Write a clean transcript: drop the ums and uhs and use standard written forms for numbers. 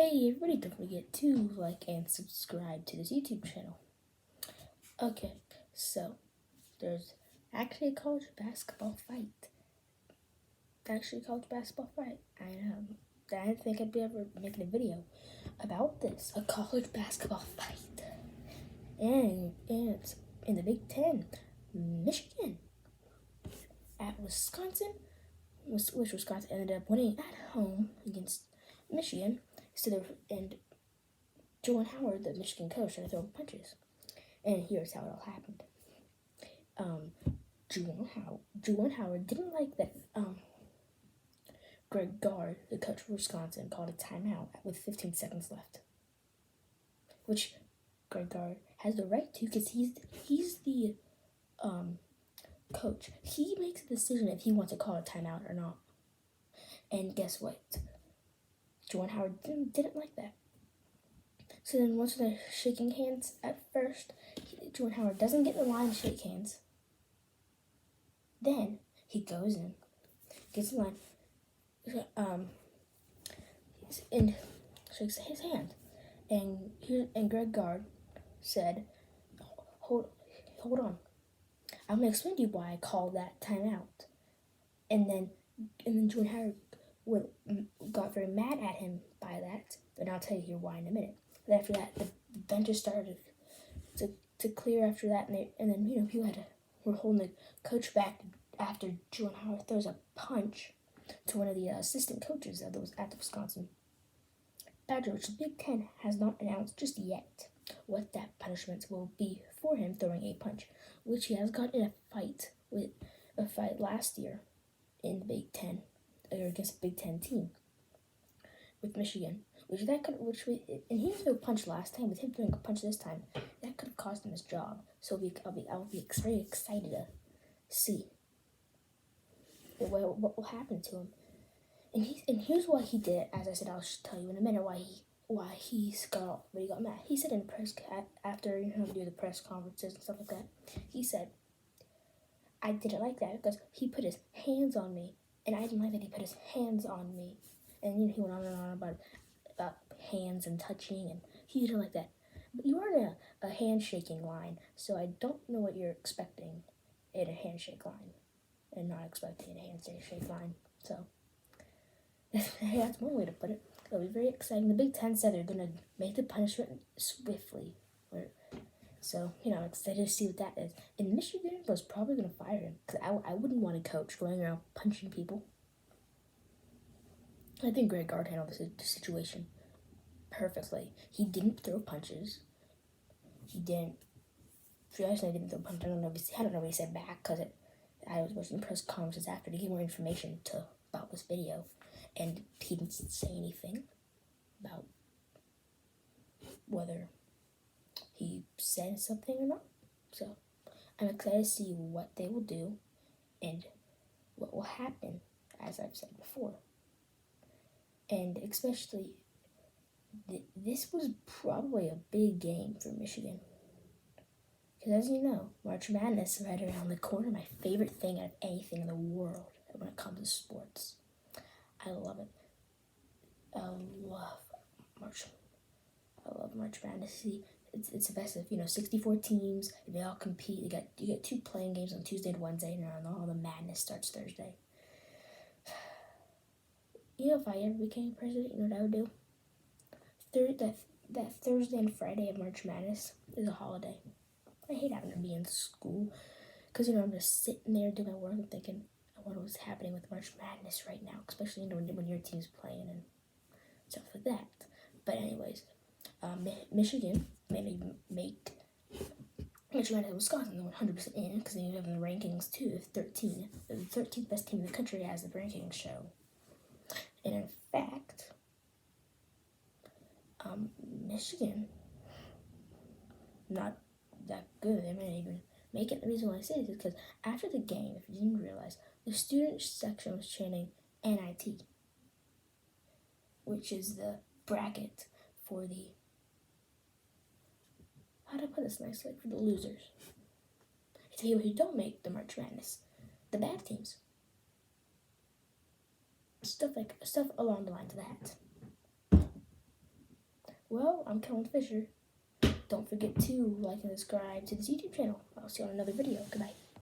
Hey everybody, don't forget to like and subscribe to this YouTube channel. Okay, so there's actually a college basketball fight. I didn't think I'd be ever making a video about this. A college basketball fight. And it's in the Big Ten. Michigan at Wisconsin, which Wisconsin ended up winning at home against Michigan. And Juwan Howard, the Michigan coach, started throwing punches. And here's how it all happened. Juwan Howard didn't like that Greg Gard, the coach of Wisconsin, called a timeout with 15 seconds left. Which Greg Gard has the right to, because he's the coach. He makes a decision if he wants to call a timeout or not. And guess what? Juwan Howard didn't like that. So then once they're shaking hands at first, Juwan Howard doesn't get in the line to shake hands. Then he goes in, gets in line, and shakes his hand. And Greg Gard said, hold on. I'm going to explain to you why I called that timeout. And then Juwan Howard got very mad at him by that. And I'll tell you here why in a minute. But after that, the benches started to clear after that, and then people were holding the coach back after Juwan Howard throws a punch to one of the assistant coaches that was at the Wisconsin Badgers, which the Big Ten has not announced just yet what that punishment will be for him throwing a punch, which he has got in a fight last year in the Big Ten, or against a Big Ten team with Michigan. And he threw a punch last time. With him throwing a punch this time, that could have cost him his job. So I'll be very excited to see what will happen to him. And here's why he did it. As I said, I'll tell you in a minute why he got mad. He said in press after do the press conferences and stuff like that. He said, "I didn't like that because he put his hands on me, and I didn't like that he put his hands on me." And he went on and on about hands and touching, and he didn't like that. But you are in a handshaking line, so I don't know what you're expecting in a handshake line, and not expecting in a handshake line. So that's one way to put it. It'll be very exciting. The Big Ten said they're gonna make the punishment swiftly, so I'm excited to see what that is. And Michigan was probably gonna fire him, because I wouldn't want a coach going around punching people. I think Greg Gard handled the situation perfectly. He didn't throw punches. He didn't throw punches. I don't know what he said back, because I was watching press conferences after to get more information about this video, and he didn't say anything about whether he said something or not. So I'm excited to see what they will do and what will happen, as I've said before. And especially, this was probably a big game for Michigan. Because as you know, March Madness is right around the corner. My favorite thing out of anything in the world when it comes to sports. I love it. I love March Madness. See, it's the best of 64 teams. They all compete. You get 2 playing games on Tuesday and Wednesday, and all the madness starts Thursday. If I ever became president, you know what I would do? That Thursday and Friday of March Madness is a holiday. I hate having to be in school, because I'm just sitting there doing my work and thinking, I wonder what's happening with March Madness right now, especially when your team's playing and stuff like that. But anyways, Michigan may make March Madness. Wisconsin 100% in, because they have in the rankings too. 13, the 13th best team in the country, as the rankings show. And in fact, Michigan, not that good. They may even make it. The reason why I say this is because after the game, if you didn't realize, the student section was chanting NIT, which is the bracket for how to put this nicely, for the losers. It's people who don't make the March Madness, the bad teams. Stuff along the lines of that. Well, I'm Kellen Fisher. Don't forget to like and subscribe to this YouTube channel. I'll see you on another video. Goodbye.